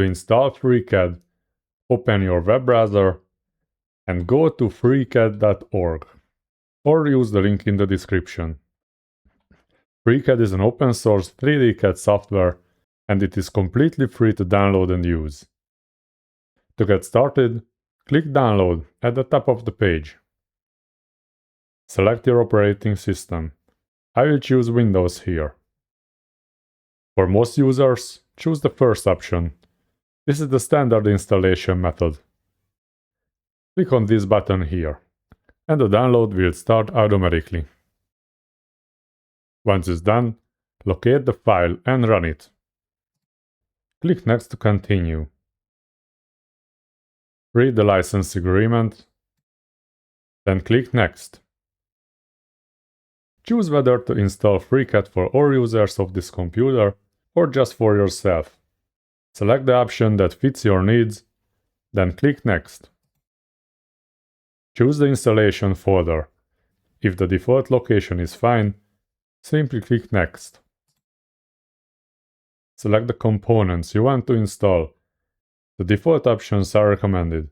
To install FreeCAD, open your web browser and go to freecad.org or use the link in the description. FreeCAD is an open source 3D CAD software and it is completely free to download and use. To get started, click Download at the top of the page. Select your operating system. I will choose Windows here. For most users, choose the first option. This is the standard installation method. Click on this button here, and the download will start automatically. Once it's done, locate the file and run it. Click Next to continue. Read the license agreement, then click Next. Choose whether to install FreeCAD for all users of this computer or just for yourself. Select the option that fits your needs, then click Next. Choose the installation folder. If the default location is fine, simply click Next. Select the components you want to install. The default options are recommended.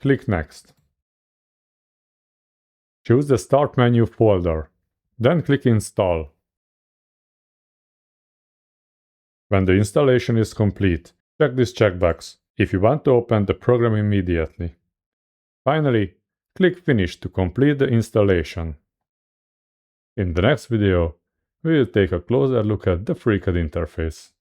Click Next. Choose the Start menu folder, then click Install. When the installation is complete, check this checkbox if you want to open the program immediately. Finally, click Finish to complete the installation. In the next video, we will take a closer look at the FreeCAD interface.